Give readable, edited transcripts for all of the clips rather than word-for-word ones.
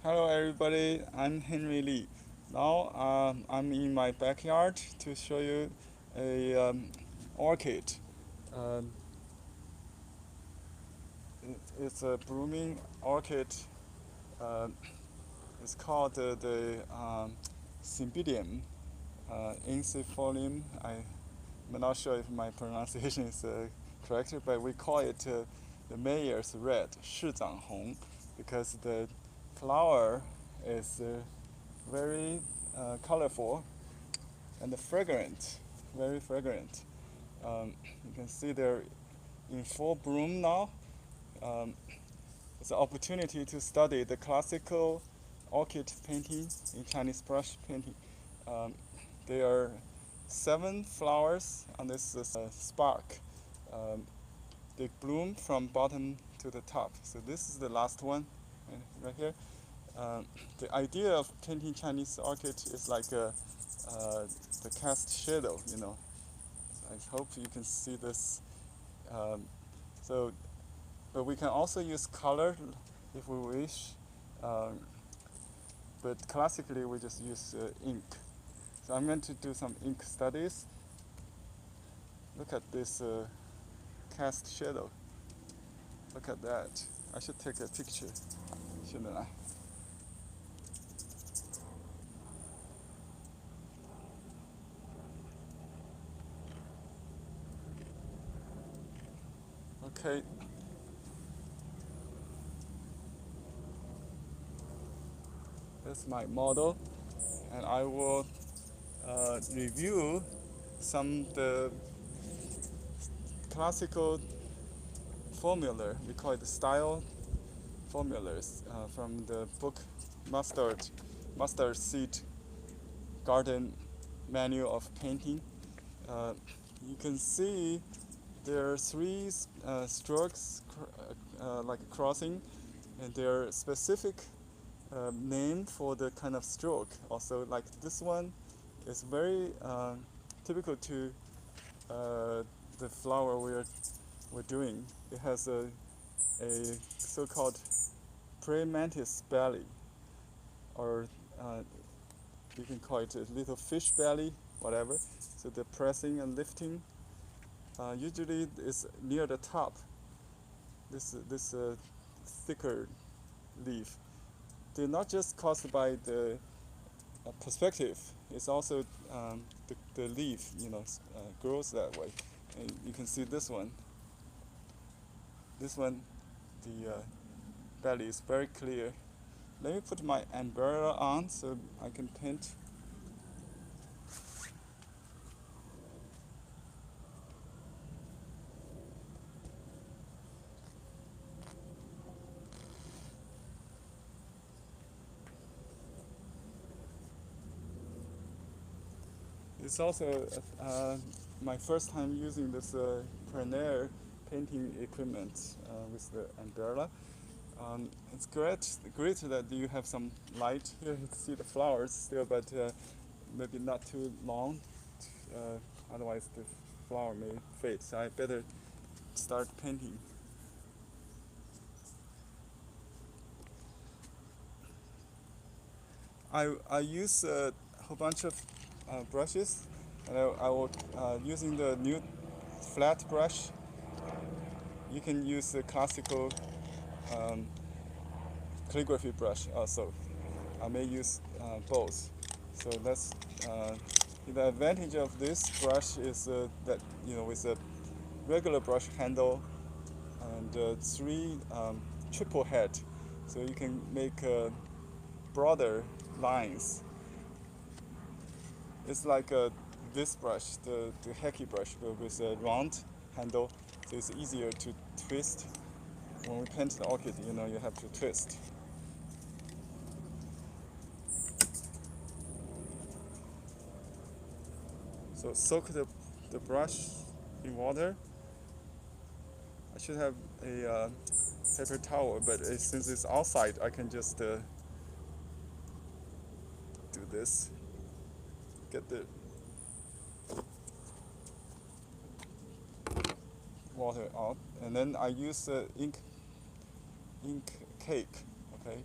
Hello everybody, I'm Henry Lee. Now I'm in my backyard to show you a orchid. Um, it's a blooming orchid. Uh, it's called the Cymbidium, ensifolium. I'm not sure if my pronunciation is correct, but we call it the Mayor's Red, 市长红, because the flower is very colorful and fragrant, very fragrant. You can see they're in full bloom now. Um, it's an opportunity to study the classical orchid painting in Chinese brush painting. Um, there are 7 flowers on this spark. Um, they bloom from bottom to the top. So this is the last one, right here. The idea of painting Chinese orchid is like the cast shadow, you know. I hope you can see this. Um, so, but we can also use color if we wish. Um, but classically, we just use ink. So I'm going to do some ink studies. Look at this cast shadow. Look at that. I should take a picture, shouldn't I? Okay. That's my model, and I will review some the classical formula. We call it style formulas from the book Mustard Seed Garden Manual of Painting. Uh, you can see there are 3 strokes like crossing, and there are specific name for the kind of stroke. Also, like this one is very typical to the flower we're doing. It has a so-called praying mantis belly, or you can call it a little fish belly, whatever. So the pressing and lifting usually is near the top. This thicker leaf. They're not just caused by the perspective. It's also the leaf, you know, grows that way. And you can see this one. This one, the belly is very clear. Let me put my umbrella on so I can paint. It's also my first time using this plein air painting equipment with the umbrella. It's great that you have some light here. You can see the flowers still, but maybe not too long. Otherwise, the flower may fade. So I better start painting. I use a whole bunch of brushes, and I will using the new flat brush. You can use the classical um, calligraphy brush also. I may use both. So that's the advantage of this brush is that, you know, with a regular brush handle and 3 triple head, so you can make broader lines. It's like this brush, the Heki brush, but with a round handle, so it's easier to twist. When we paint the orchid, you know, you have to twist. So soak the brush in water. I should have a paper towel, but since it's outside, I can just do this. Get the water out, and then I use ink cake, okay,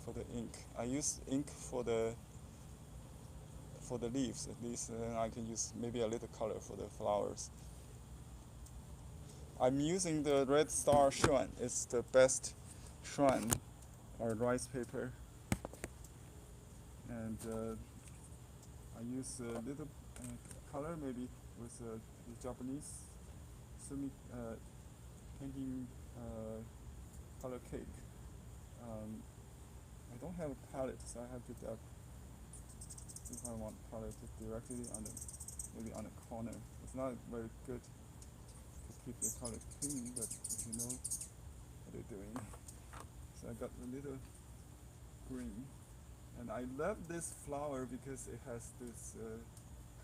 for the ink. I use ink for the leaves at least, and then I can use maybe a little color for the flowers. I'm using the Red Star Shuan. It's the best Shuan or rice paper, and I use a little color maybe with the Japanese painting color cake. I don't have a palette, so I have to if I want palette directly on the maybe on the corner. It's not very good to keep the color clean, but if you know what you're doing. So I got a little green, and I love this flower because it has this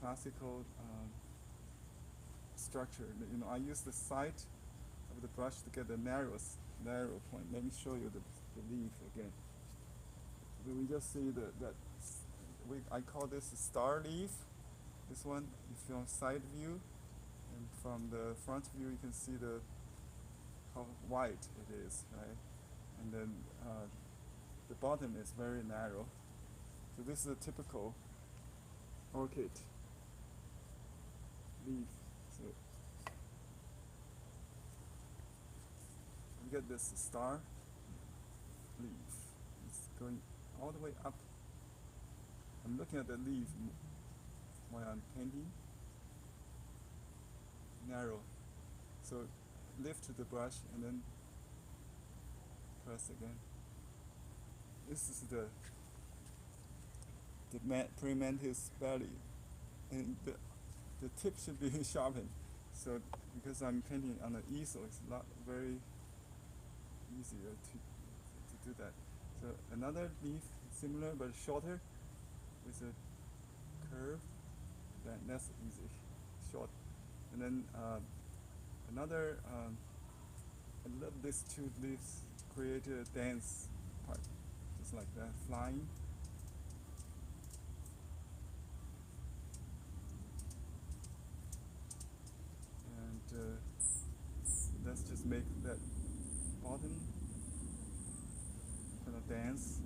classical structure. You know, I use the side of the brush to get the narrow point. Let me show you the leaf again. We just see I call this a star leaf. This one, if you're on side view, and from the front view, you can see how wide it is, right? And then the bottom is very narrow. So this is a typical orchid leaf. So you get this star leaf. It's going all the way up. I'm looking at the leaf while I'm painting. Narrow. So lift the brush and then press again. This is the pre-mantis belly, and the tip should be sharpened. So because I'm painting on the easel, it's not very easier to do that. So another leaf similar but shorter with a curve. That's easy, short. And then another. I love these two leaves. Create a dance part, just like that, flying. And let's just make that bottom kind of dance.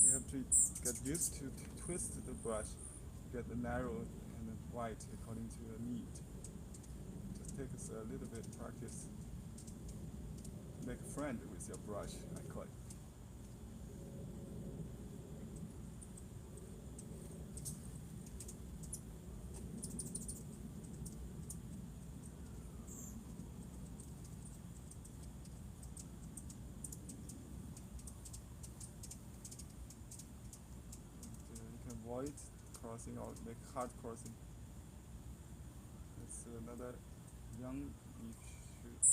You have to get used to twist the brush to get the narrow and the white according to your need. Just take us a little bit of practice. Make a friend with your brush, I call it. You can avoid crossing or make hard crossing. It's another young leaf shoot.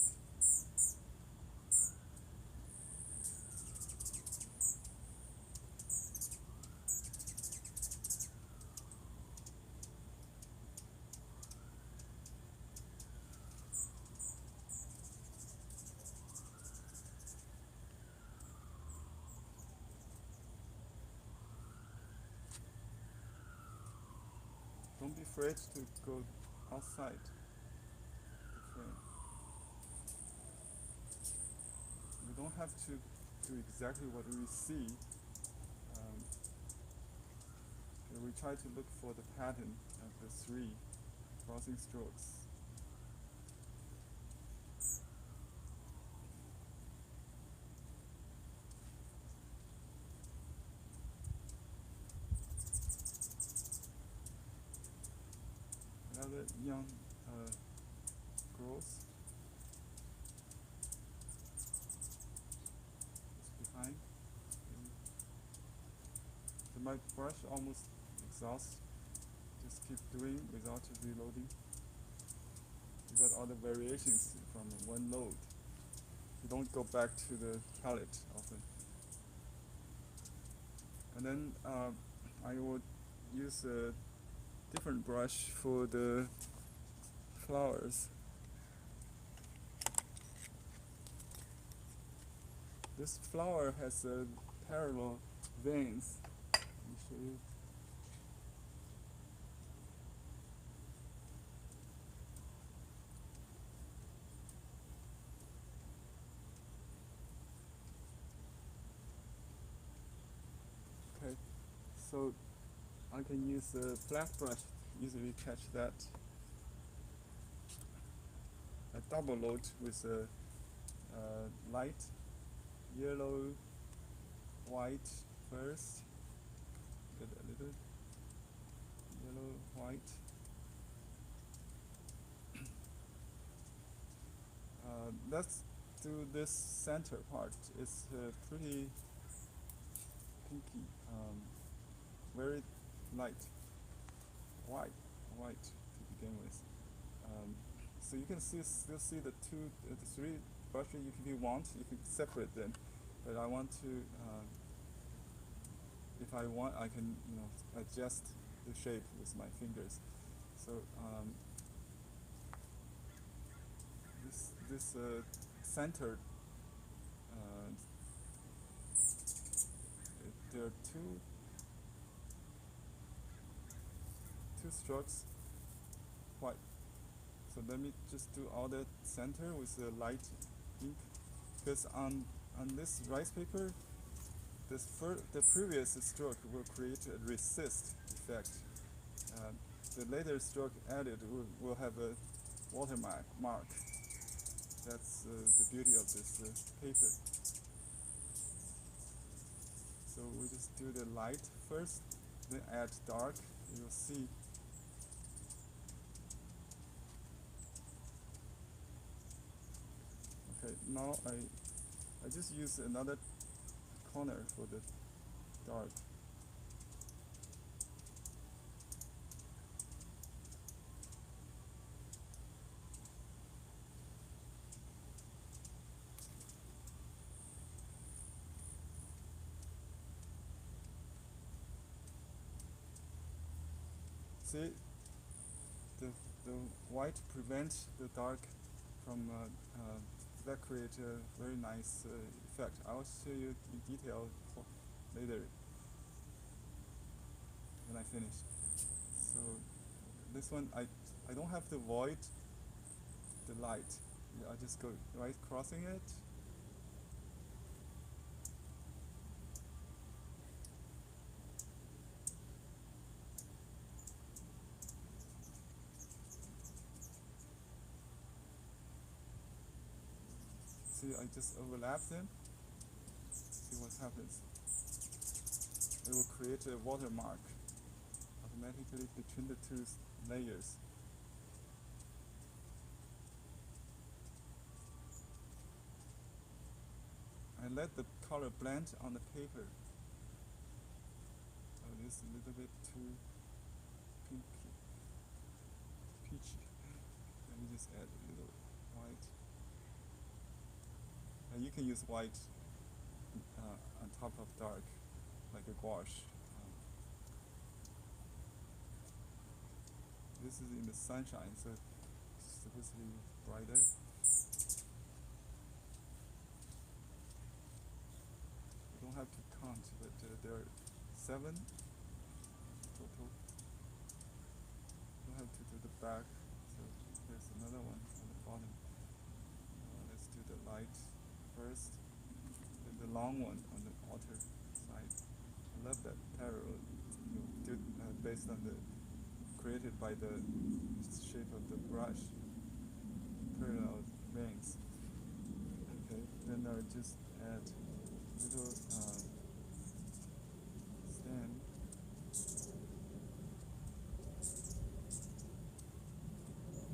Don't be afraid to go outside the frame. We don't have to do exactly what we see. We try to look for the pattern of the 3 crossing strokes. Another young growth is behind. So my brush almost exhausts. Just keep doing without reloading. You got all the variations from one load. You don't go back to the palette often. And then I would use a different brush for the flowers. This flower has parallel veins. Let me show you. So I can use a flat brush to easily catch that. A double load with a light yellow, white first. Get a little yellow, white. Let's do this center part. It's pretty pinky, very light, white to begin with. So you can still see the three brushes. If you want, you can separate them. But I want to, if I want, I can adjust the shape with my fingers. So this center, there are two strokes white. So let me just do all the center with the light ink, because on this rice paper, the previous stroke will create a resist effect. The later stroke added will have a watermark. That's the beauty of this paper. So we just do the light first, then add dark. You'll see. Okay, now I just use another corner for the dark. See, the white prevents the dark from that creates a very nice effect. I'll show you in detail later when I finish. So this one I don't have to avoid the light. I just go right crossing it. See, I just overlap them. See what happens. It will create a watermark automatically between the two layers. I let the color blend on the paper. Oh, this is a little bit too pinky, peachy. Let me just add a little white. And you can use white on top of dark, like a gouache. This is in the sunshine, so it's supposed to be brighter. You don't have to count, but there are 7 total. You don't have to do the back, so there's another one on the bottom. Let's do the light first, then the long one on the outer side. I love that parallel, based on the created by the shape of the brush, parallel veins. Okay, then I'll just add little stand.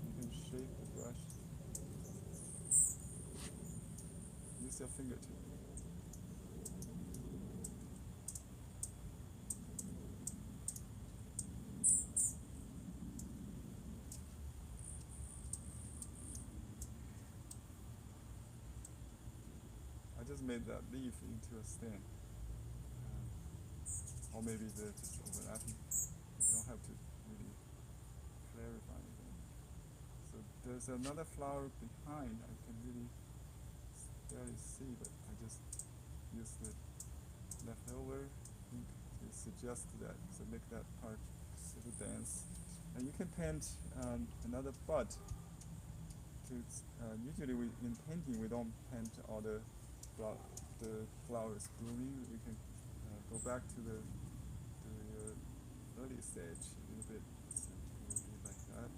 You can shape the brush. Use your fingertip. I just made that leaf into a stem, or maybe they're just overlapping. You don't have to really clarify them. So there's another flower behind. I can really barely see, but I just use the leftover ink to suggest that, so make that part a little dense. And you can paint another bud. Usually in painting we don't paint all the flowers blooming. We can go back to the early stage, a little bit, so it will be like that.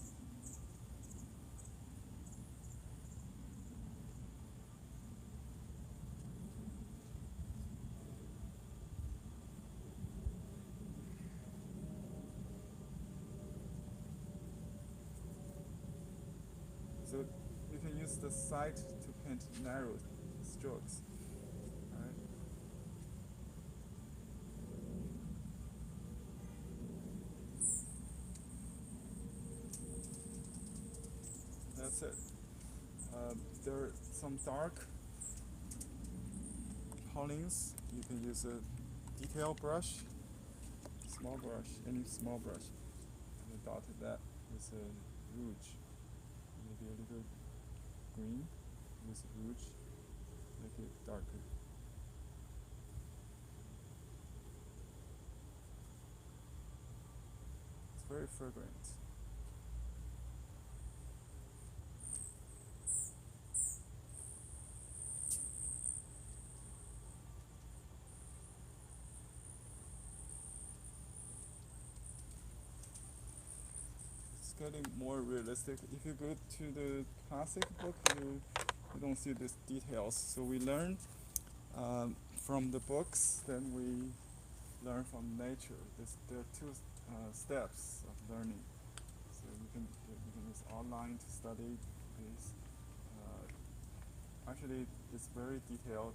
So you can use the side to paint narrow strokes. Right? That's it. There are some dark Hollings. You can use a detail brush, small brush, any small brush. And dotted that with a rouge, maybe a little green with rouge, make it darker. It's very fragrant. It's getting more realistic. If you go to the classic book, you don't see these details. So we learn from the books, then we learn from nature. There are two steps of learning. So you can use online to study this. Actually, it's very detailed.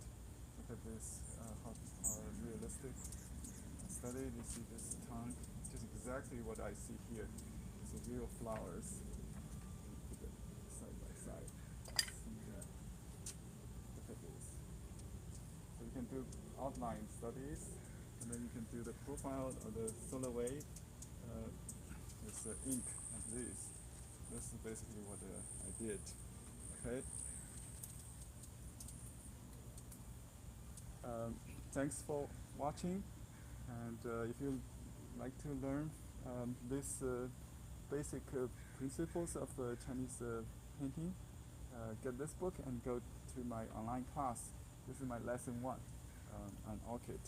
Look at this, how realistic study. You see this tongue, just exactly what I see here. It's a real flowers. Put it side by side. See that? Look at this. So you can do outline studies, and then you can do the profile or the silhouette with the ink and this. This is basically what I did. Okay. Thanks for watching, and if you like to learn these basic principles of Chinese painting, get this book and go to my online class. This is my lesson 1 on Orchid.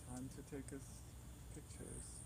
Time to take us pictures.